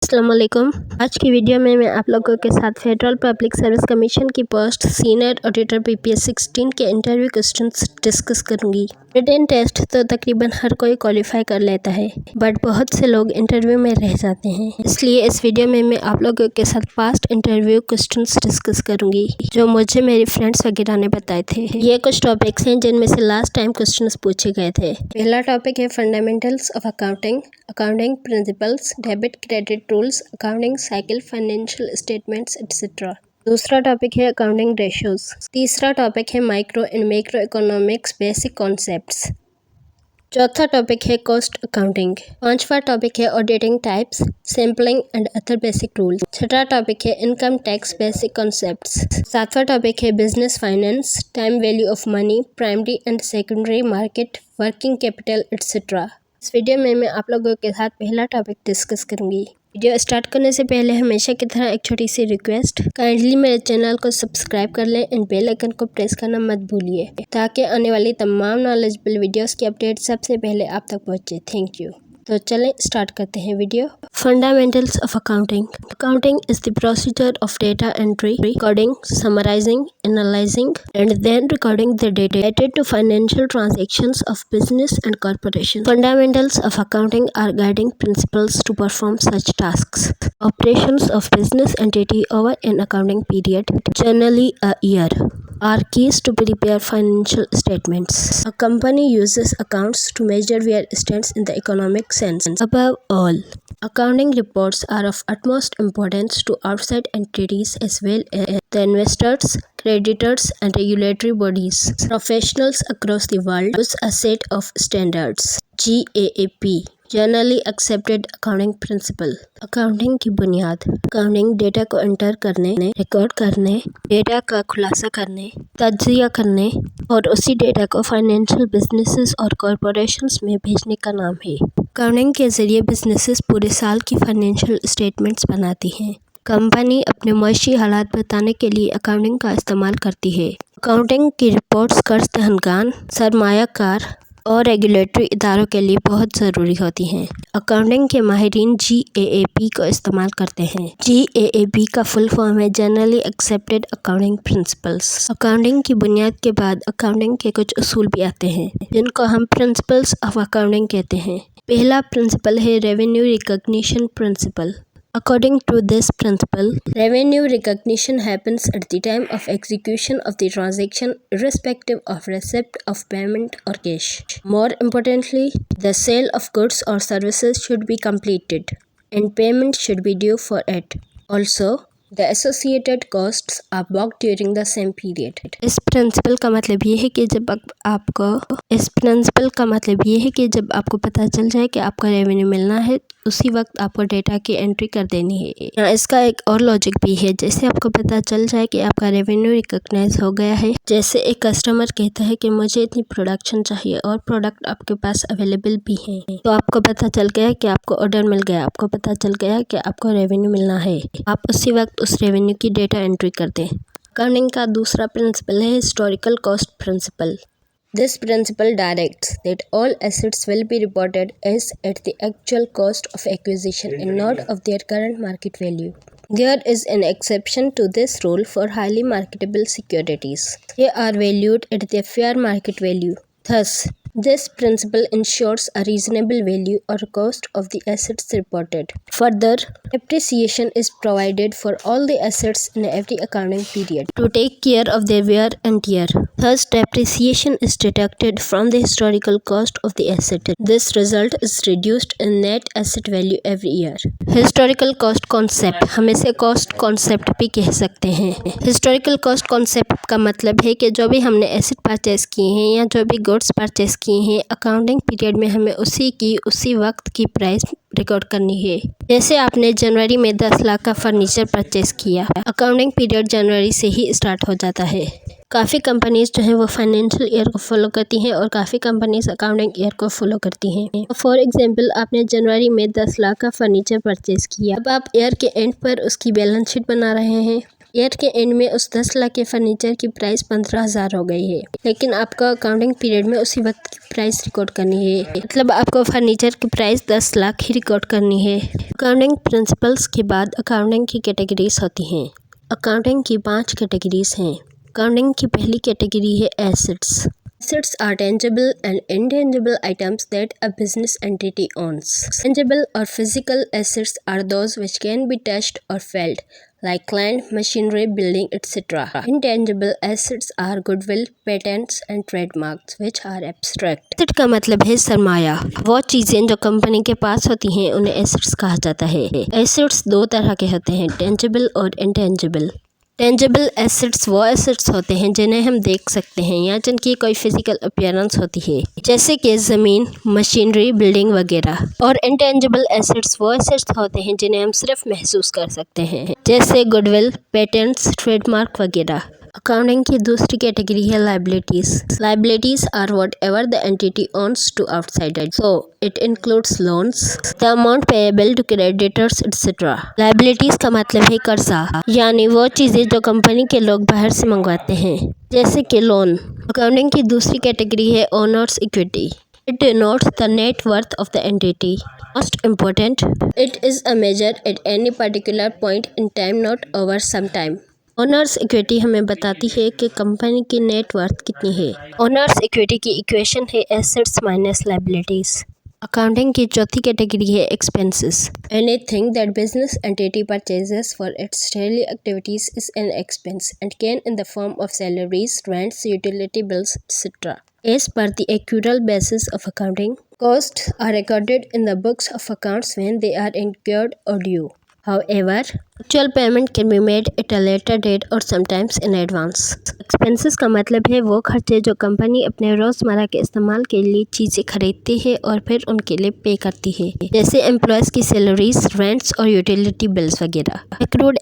अस्सलाम वालेकुम। आज की वीडियो में मैं आप लोगों के साथ फेडरल पब्लिक सर्विस कमीशन की पोस्ट सीनियर ऑडिटर पीपीएस 16 के इंटरव्यू क्वेश्चंस डिस्कस करूंगी। रिटन टेस्ट तो तकरीबन हर कोई क्वालिफाई कर लेता है, बट बहुत से लोग इंटरव्यू में रह जाते हैं। इसलिए इस वीडियो में मैं आप लोगों के साथ पास्ट इंटरव्यू क्वेश्चंस डिस्कस करूंगी जो मुझे मेरे फ्रेंड्स वगैरह ने बताए थे। ये कुछ टॉपिक्स हैं जिनमें से लास्ट टाइम क्वेश्चंस पूछे गए थे। पहला टॉपिक है fundamentals of accounting, accounting principles, debit credit rules, accounting cycle, financial statements etcetera. दूसरा टॉपिक है अकाउंटिंग रेशियोज। तीसरा टॉपिक है micro and macro economics basic concepts. चौथा टॉपिक है कॉस्ट अकाउंटिंग। पांचवा टॉपिक है auditing types, sampling and other basic rules. छठा topic है इनकम टैक्स बेसिक कॉन्सेप्ट्स। सातवां टॉपिक है business finance, time value of money, primary and secondary market, working capital etcetera. इस video में मैं आप लोगों के साथ पहला टॉपिक डिस्कस करूंगी। वीडियो स्टार्ट करने से पहले हमेशा की तरह एक छोटी सी रिक्वेस्ट, काइंडली मेरे चैनल को सब्सक्राइब कर लें एंड बेल आइकन को प्रेस करना मत भूलिए ताकि आने वाली तमाम नॉलेजेबल वीडियोस की अपडेट सबसे पहले आप तक पहुंचे। Thank you. तो चलें स्टार्ट करते हैं video. Fundamentals of accounting. Accounting is the procedure of data entry, recording, summarising, analysing and then recording the data related to financial transactions of business and corporation. Fundamentals of accounting are guiding principles to perform such tasks. Operations of business entity over an accounting period, generally a year, are keys to prepare financial statements. A company uses accounts to measure where it stands in the economic sense. Above all, accounting reports are of utmost importance to outside entities as well as the investors, creditors, and regulatory bodies. Professionals across the world use a set of standards, GAAP, generally accepted accounting principle. Accounting की बुनियाद। Accounting data को enter करने, record करने, data का खुलासा करने, तज्जिया करने और उसी डेटा को फाइनेंशियल बिजनेसेस और कॉरपोरेशंस में भेजने का नाम है। अकाउंटिंग के जरिए बिजनेसेस पूरे साल की फाइनेंशियल स्टेटमेंट्स बनाती हैं। कंपनी अपने मुआशी हालात बताने के लिए अकाउंटिंग का इस्तेमाल करती है। अकाउंटिंग की रिपोर्ट्स कर्ज दहनगान, सरमायाकार और रेगुलेटरी इदारों के लिए बहुत ज़रूरी होती हैं। अकाउंटिंग के माहिरीन GAAP को इस्तेमाल करते हैं। GAAP का फुल फॉर्म है generally accepted accounting principles. Accounting की बुनियाद के बाद अकाउंटिंग के कुछ उसूल भी आते हैं जिनको हम प्रिंसिपल्स ऑफ अकाउंटिंग कहते हैं। पहला प्रिंसिपल है revenue recognition principle. According to this principle, revenue recognition happens at the time of execution of the transaction, irrespective of receipt of payment or cash. More importantly, the sale of goods or services should be completed, and payment should be due for it. Also, the associated costs are booked during the same period. इस principal का मतलब ये है कि जब आपको पता चल जाए कि आपका रेवेन्यू मिलना है, उसी वक्त आपको डेटा की एंट्री कर देनी है। यहाँ इसका एक और लॉजिक भी है, जैसे आपको पता चल जाए कि आपका रेवेन्यू रिकॉग्नाइज हो गया है। जैसे एक कस्टमर कहता है कि मुझे इतनी प्रोडक्शन चाहिए और प्रोडक्ट आपके पास अवेलेबल भी है, तो आपको पता चल गया कि आपको ऑर्डर मिल गया, आपको पता चल गया कि आपको रेवेन्यू मिलना है। आप उसी वक्त उस रेवेन्यू की डेटा एंट्री कर दें। अकाउंटिंग का दूसरा प्रिंसिपल है historical cost principle. This principle directs that all assets will be reported as at the actual cost of acquisition and not of their current market value. There is an exception to this rule for highly marketable securities. They are valued at their fair market value. Thus, this principle ensures a reasonable value or cost of the assets reported. Further, depreciation is provided for all the assets in every accounting period to take care of their wear and tear. Thus, depreciation is deducted from the historical cost of the asset. This result is reduced in net asset value every year. Historical cost concept, हम इसे cost concept भी कह सकते हैं। Historical cost concept का मतलब है कि जो भी हमने एसेट परचेज किए हैं या जो भी गुड्स परचेज किए हैं, अकाउंटिंग पीरियड में हमें उसी वक्त की प्राइस रिकॉर्ड करनी है। जैसे आपने जनवरी में 10 लाख का फर्नीचर परचेज किया, अकाउंटिंग पीरियड जनवरी से ही स्टार्ट हो जाता है। काफ़ी कंपनीज जो हैं वो फाइनेंशियल ईयर को फॉलो करती हैं और काफ़ी कंपनीज अकाउंटिंग ईयर को फॉलो करती हैं। फॉर एग्जांपल, आपने जनवरी में 10 लाख का फर्नीचर परचेज किया। अब आप ईयर के एंड पर उसकी बैलेंस शीट बना रहे हैं ईयर के एंड में उस 10 लाख के फर्नीचर की प्राइस 15,000 हो गई है, लेकिन आपको अकाउंटिंग पीरियड में उसी वक्त की प्राइस रिकॉर्ड करनी है। मतलब आपको फर्नीचर की प्राइस 10 लाख ही रिकॉर्ड करनी है। अकाउंटिंग प्रिंसिपल्स के बाद अकाउंटिंग की कैटेगरीज होती हैं। अकाउंटिंग की 5 कैटेगरीज हैं। अकाउंटिंग की पहली कैटेगरी है assets. Assets are tangible and intangible items that a business entity owns. Tangible or physical assets are those which can be touched or felt, like land, machinery, building, etc. Intangible assets are goodwill, patents, and trademarks, which are abstract. Asset का मतलब है सरमाया। वो चीजें जो company के पास होती हैं उन्हें एसेट्स कहा जाता है। एसेट्स दो तरह के होते हैं, टेंजिबल और इनटेंजिबल। टेंजिबल एसेट्स वो एसेट्स होते हैं जिन्हें हम देख सकते हैं या जिनकी कोई फिजिकल अपीयरेंस होती है, जैसे कि ज़मीन, मशीनरी, बिल्डिंग वगैरह। और इनटेंजिबल एसेट्स वो एसेट्स होते हैं जिन्हें हम सिर्फ महसूस कर सकते हैं, जैसे गुडविल, पेटेंट्स, ट्रेडमार्क वगैरह। अकाउंटिंग की दूसरी कैटेगरी है liabilities. Liabilities are whatever the entity owns to outsider, so it includes loans, the amount payable to creditors etcetera. Liabilities का मतलब है कर्जा, यानी वो चीजें जो कंपनी के लोग बाहर से मंगवाते हैं, जैसे कि लोन। अकाउंटिंग की दूसरी कैटेगरी है owners equity. It denotes the net worth of the entity. Most important, it is a measure at any particular point in time, not over some time. Owners equity हमें बताती है कि company की net worth कितनी है। Owners equity की equation है assets minus liabilities. Accounting की चौथी कैटेगरी है expenses. Anything that business entity purchases for its daily activities is an expense and can in the form of salaries, rents, utility bills etcetera. As per the accrual basis of accounting, costs are recorded in the books of accounts when they are incurred or due. However, actual payment can be made at a later date or sometimes in advance. Expenses का मतलब है वो खर्चे जो company अपने रोज़मर्रा के इस्तेमाल के लिए चीज़ें खरीदती है और फिर उनके लिए पे करती है, जैसे एम्प्लॉयज़ की सैलरीज, रेंट्स और यूटिलिटी बिल्स वगैरह। एक्रूड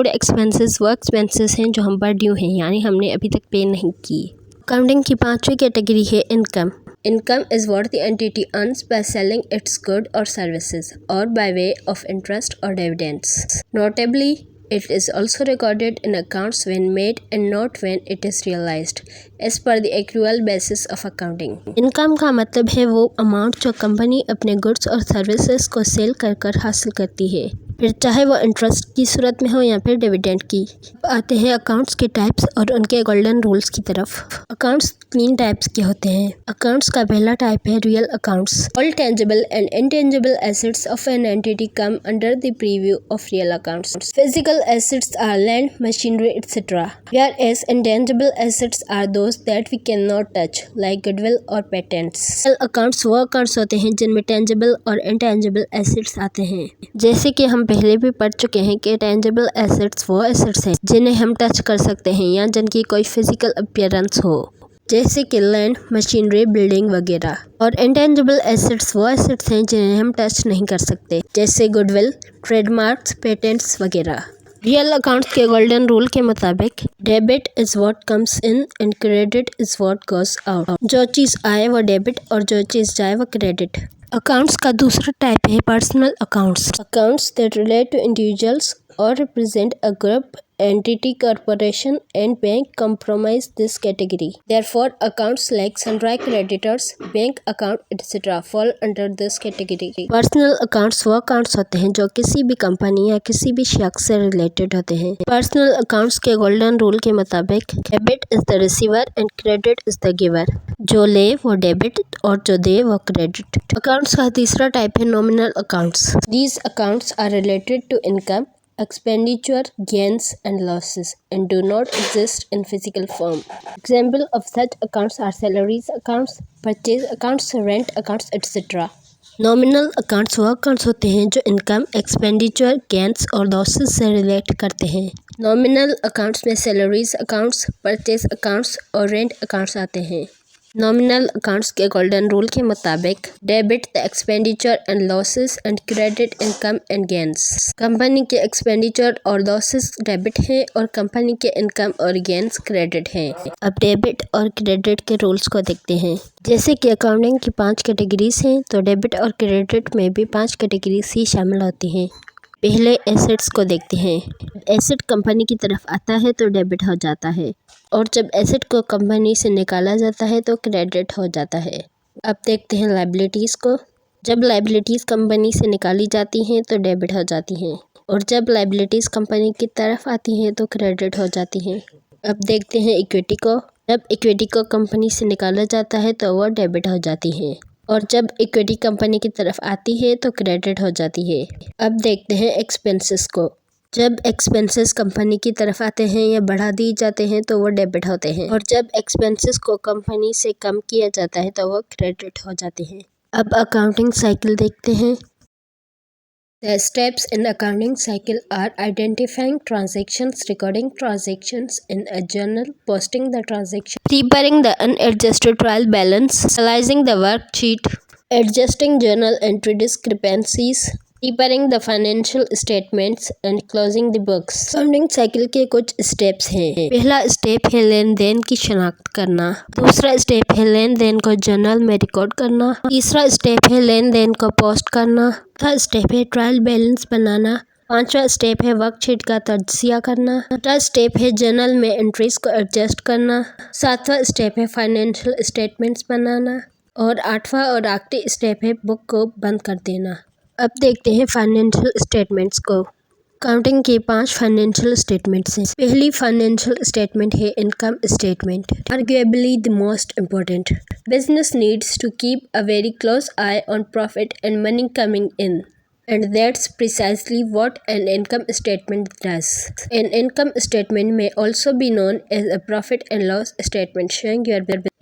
एक्सपेंसेस वो एक्सपेंसेस हैं जो हम पर ड्यू हैं, यानी हमने अभी तक पे नहीं की। अकाउंटिंग की पांचवी कैटेगरी है income. Income is what the entity earns by selling its goods or services, or by way of interest or dividends. Notably, it is also recorded in accounts when made and not when it is realized, as per the accrual basis of accounting. Income का मतलब है वो amount जो company अपने goods और services को cell कर हासिल करती है, फिर चाहे वो इंटरेस्ट की सूरत में हो या फिर डिविडेंड की। आते हैं अकाउंट्स के टाइप्स और उनके गोल्डन रूल्स की तरफ। अकाउंट्स 3 टाइप्स के होते हैं। अकाउंट्स का पहला टाइप है real accounts. All tangible and intangible assets of an entity come under the preview of real accounts. Physical assets are land, machinery etcetera, whereas intangible assets are those that we cannot touch, like goodwill or patents. Real accounts वो accounts होते हैं जिनमें tangible और intangible assets आते हैं। जैसे कि हम पहले भी पढ़ चुके हैं कि टेंजिबल एसेट्स वो एसेट्स हैं जिन्हें हम टच कर सकते हैं या जिनकी कोई फिजिकल अपीयरेंस हो, जैसे कि लैंड, मशीनरी, बिल्डिंग वगैरह। और इनटेंजिबल एसेट्स वो एसेट्स हैं जिन्हें हम टच नहीं कर सकते, जैसे गुडविल, ट्रेडमार्क्स, पेटेंट्स वगैरह। रियल अकाउंट्स के गोल्डन रूल के मुताबिक debit is what comes in and credit is what goes out. जो चीज़ आए वो डेबिट और जो चीज़ जाए वो क्रेडिट। अकाउंट्स का दूसरा टाइप है personal accounts that relate to individuals और represent a group, entity, corporation and bank comprise this category. Therefore, accounts like sundry creditors, bank account etc. fall under this category. Personal accounts वो accounts होते हैं जो किसी भी company या किसी भी शख्स से रिलेटेड होते हैं। Personal accounts के गोल्डन रूल के मुताबिक debit is the receiver and credit is the giver. जो ले वो डेबिट और जो दे वो क्रेडिट। अकाउंट्स का तीसरा टाइप है nominal accounts. These accounts are related to income, expenditure, gains and losses and do not exist in physical form. Example of such accounts are salaries accounts, purchase accounts, rent accounts etc. Nominal accounts वो accounts होते हैं जो income, expenditure, gains और losses से relate करते हैं। Nominal accounts में salaries accounts, purchase accounts और रेंट अकाउंट्स आते हैं। नॉमिनल अकाउंट्स के गोल्डन रूल के मुताबिक debit the expenditure and losses and credit income and gains. Company के एक्सपेंडिचर और लॉसेस डेबिट हैं और कंपनी के इनकम और गेंस क्रेडिट हैं। अब डेबिट और क्रेडिट के रूल्स को देखते हैं। जैसे कि अकाउंटिंग की 5 कैटेगरीज हैं, तो डेबिट और क्रेडिट में भी 5 कैटेगरीज ही शामिल होती हैं। पहले एसेट्स को देखते हैं। एसेट कंपनी की तरफ आता है तो डेबिट हो जाता है और जब एसेट को कंपनी से निकाला जाता है तो क्रेडिट हो जाता है। अब देखते हैं लायबिलिटीज़ को। जब लायबिलिटीज़ कंपनी से निकाली जाती हैं तो डेबिट हो जाती हैं और जब लायबिलिटीज़ कंपनी की तरफ आती हैं तो क्रेडिट हो जाती हैं। अब देखते हैं इक्विटी को। जब इक्विटी को कंपनी से निकाला जाता है तो वह डेबिट हो जाती है और जब इक्विटी कंपनी की तरफ आती है तो क्रेडिट हो जाती है। अब देखते हैं एक्सपेंसेस को। जब एक्सपेंसेस कंपनी की तरफ आते हैं या बढ़ा दिए जाते हैं तो वो डेबिट होते हैं और जब एक्सपेंसेस को कंपनी से कम किया जाता है तो वो क्रेडिट हो जाते हैं। अब अकाउंटिंग साइकिल देखते हैं। The steps in accounting cycle are identifying transactions, recording transactions in a journal, posting the transaction, preparing the unadjusted trial balance, analyzing the worksheet, adjusting journal entry discrepancies, preparing the financial statements and closing the books। Accounting cycle के कुछ steps हैं। पहला step है लेन then की शनाख्त करना, दूसरा step है लेन देन को जर्नल में रिकॉर्ड करना, तीसरा स्टेप है लेन देन को पोस्ट करना, चौथा स्टेप है ट्रायल बैलेंस बनाना, पांचवा स्टेप है वर्कशीट का तज्जिया करना, छठा स्टेप है जर्नल में एंट्रीज को एडजस्ट करना, सातवां स्टेप है फाइनेंशियल स्टेटमेंट्स बनाना और आठवां और आखिरी स्टेप है बुक को बंद कर देना। अब देखते हैं फाइनेंशियल स्टेटमेंट्स को। अकाउंटिंग के 5 फाइनेंशियल स्टेटमेंट्स हैं। पहली फाइनेंशियल स्टेटमेंट है income statement, arguably the most important. Business needs to keep a very close eye on profit and money coming in, and that's precisely what an income statement does. An income statement may also be known as a profit and loss statement, showing your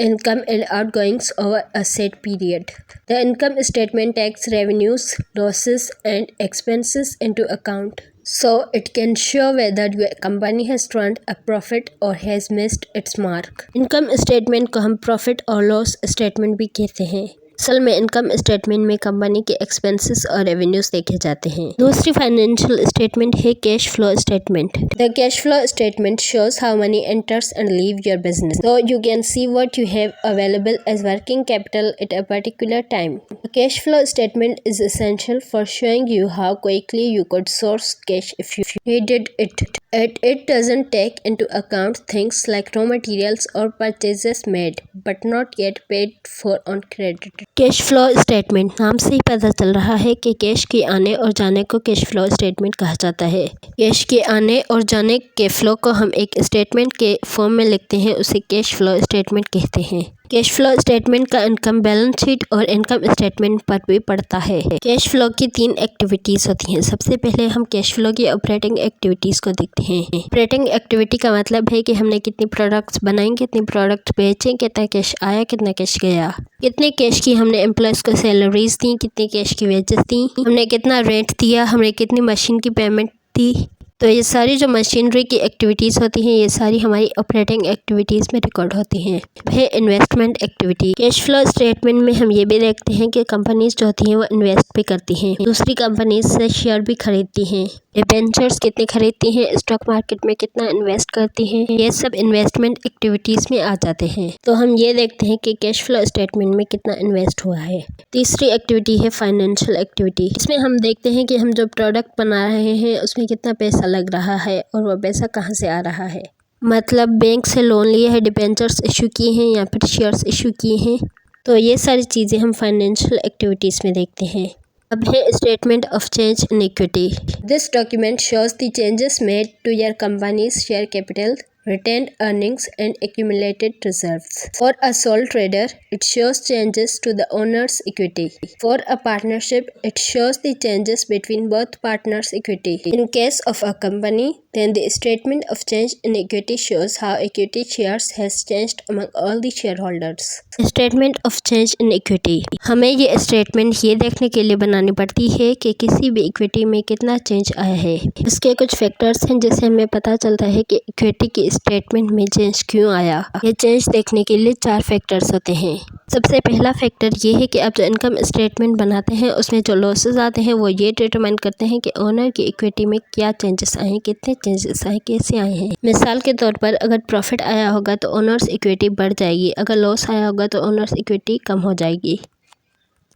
income and outgoings over a set period. The income statement takes revenues, losses, and expenses into account, so it can show whether your company has turned a profit or has missed its mark. Income statement को हम profit और loss statement भी कहते हैं। असल में income statement में company के एक्सपेंसेस और रेवेन्यूज देखे जाते हैं। दूसरी फाइनेंशियल स्टेटमेंट है cash flow statement. The cash flow statement shows how money enters and leave your business, so you can see what you have available as working capital at a particular time. The cash flow statement is essential for showing you how quickly you could source cash if you needed it. It doesn't take into account things like raw materials or purchases made but not yet paid for on credit. Cash flow statement नाम से ही पता चल रहा है कि cash के आने और जाने को कैश फ्लो स्टेटमेंट कहा जाता है। कैश के आने और जाने के फ्लो को हम एक स्टेटमेंट के फॉर्म में लिखते हैं, उसे कैश फ्लो स्टेटमेंट कहते हैं। कैश फ्लो स्टेटमेंट का इनकम बैलेंस शीट और इनकम स्टेटमेंट पर भी पड़ता है। कैश फ्लो की 3 एक्टिविटीज होती हैं। सबसे पहले हम कैश फ्लो की ऑपरेटिंग एक्टिविटीज को देखते हैं। ऑपरेटिंग एक्टिविटी का मतलब है कि हमने कितनी प्रोडक्ट्स बनाई, कितनी प्रोडक्ट बेचे, कितना कैश आया, कितना कैश गया, कितने कैश की हमने एम्प्लॉयज को सैलरीज दी, कितने कैश की वेजेस दी, हमने कितना रेंट दिया, हमने कितनी मशीन की पेमेंट दी। तो ये सारी जो मशीनरी की एक्टिविटीज़ होती हैं, ये सारी हमारी ऑपरेटिंग एक्टिविटीज़ में रिकॉर्ड होती हैं। है investment activity. Cash flow statement में हम ये भी देखते हैं कि कंपनीज जो होती हैं वो इन्वेस्ट भी करती हैं, दूसरी कंपनीज से शेयर भी खरीदती हैं, डिबेंचर्स कितने खरीदती हैं, स्टॉक मार्केट में कितना इन्वेस्ट करती हैं, ये सब इन्वेस्टमेंट एक्टिविटीज़ में आ जाते हैं। तो हम ये देखते हैं कि कैश फ्लो स्टेटमेंट में कितना इन्वेस्ट हुआ है। तीसरी एक्टिविटी है फाइनेंशियल एक्टिविटी। इसमें हम देखते हैं कि हम जो प्रोडक्ट बना रहे हैं उसमें कितना पैसा लग रहा है और वो पैसा कहाँ से आ रहा है। मतलब बैंक से लोन लिए है, डिबेंचर्स इशू किए हैं या फिर शेयर्स इशू किए हैं। तो ये सारी चीज़ें हम फाइनेंशियल एक्टिविटीज़ में देखते हैं। अब है statement of change in equity. This document shows the changes made to your company's share capital, retained earnings and accumulated reserves. For a sole trader, it shows changes to the owner's equity. For a partnership, it shows the changes between both partners' equity. In case of a company, then the statement of change in equity shows how equity shares has changed among all the shareholders. Statement of change in equity. हमें ये statement ये देखने के लिए बनानी पड़ती है कि किसी भी इक्विटी में कितना चेंज आया है। इसके कुछ फैक्टर्स हैं जिससे हमें पता चलता है कि इक्विटी की स्टेटमेंट में चेंज क्यों आया। ये चेंज देखने के लिए 4 फैक्टर्स होते हैं। सबसे पहला फैक्टर ये है कि आप जो इनकम स्टेटमेंट बनाते हैं उसमें जो लॉसेस आते हैं वो ये डिटरमाइन करते हैं कि ओनर की इक्विटी में क्या चेंजेस आए हैं, कितने चेंजेस आए, कैसे आए हैं। मिसाल के तौर पर अगर प्रॉफिट आया होगा तो ओनर्स इक्विटी बढ़ जाएगी, अगर लॉस आया होगा तो ओनर्स इक्विटी कम हो जाएगी।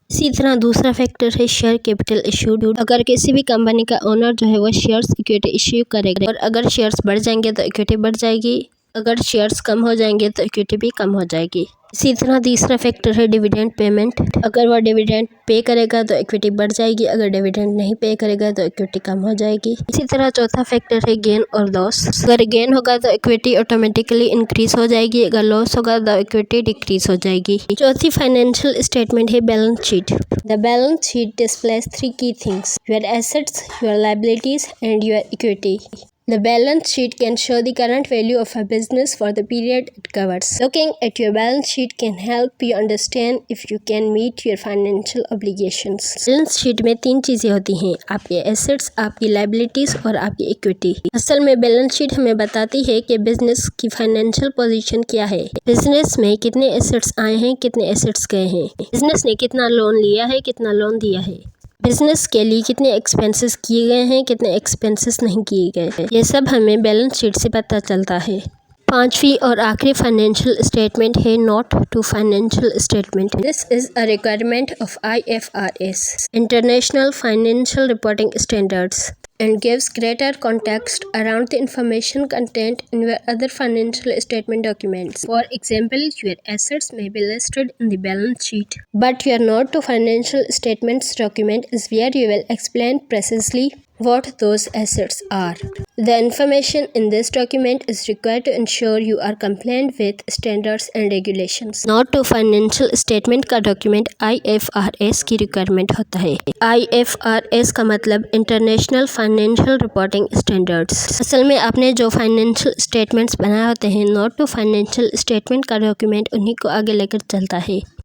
इसी तरह दूसरा फैक्टर है शेयर कैपिटल इश्यूड। अगर किसी भी कंपनी का ओनर जो है वो शेयर्स इक्विटी इश्यू करेगा और अगर शेयर्स बढ़ जाएंगे तो इक्विटी बढ़ जाएगी, अगर शेयर्स कम हो जाएंगे तो इक्विटी भी कम हो जाएगी। इसी तरह तीसरा फैक्टर है डिविडेंड पेमेंट। अगर वो डिविडेंड पे करेगा तो इक्विटी बढ़ जाएगी, अगर डिविडेंड नहीं पे करेगा तो इक्विटी कम हो जाएगी। इसी तरह चौथा फैक्टर है गेन और लॉस। अगर गेन होगा तो इक्विटी ऑटोमेटिकली इंक्रीज हो जाएगी, अगर लॉस होगा तो इक्विटी डिक्रीज हो जाएगी। चौथी फाइनेंशियल स्टेटमेंट है balance sheet. The balance sheet displays three key things: your assets, your liabilities and your equity. The balance sheet can show the current value of a business for the period it covers. Looking at your balance sheet can help you understand if you can meet your financial obligations. Balance sheet में तीन चीज़ें होती हैं: आपके assets, आपकी liabilities और आपकी equity. असल में बैलेंस शीट हमें बताती है कि बिजनेस की फाइनेंशियल पोजीशन क्या है, बिजनेस में कितने एसेट्स आए हैं, कितने एसेट्स गए हैं, बिजनेस ने कितना लोन लिया है, कितना लोन दिया है, बिजनेस के लिए कितने एक्सपेंसेस किए गए हैं, कितने एक्सपेंसेस नहीं किए गए हैं। ये सब हमें बैलेंस शीट से पता चलता है। पांचवी और आखिरी फाइनेंशियल स्टेटमेंट है note to financial statement. This is a requirement of IFRS, international financial reporting standards, and gives greater context around the information contained in your other financial statement documents. For example, your assets may be listed in the balance sheet, but your note to financial statements document is where you will explain precisely what those assets are. The information in this document is required to ensure you are compliant with standards and regulations. Note to financial statement का document IFRS की requirement होता है। IFRS का मतलब international financial reporting standards. असल में आपने जो फाइनेंशियल स्टेटमेंट्स बनाए होते हैं, नोट टू फाइनेंशियल स्टेटमेंट का डॉक्यूमेंट उन्हीं को आगे लेकर चलता है।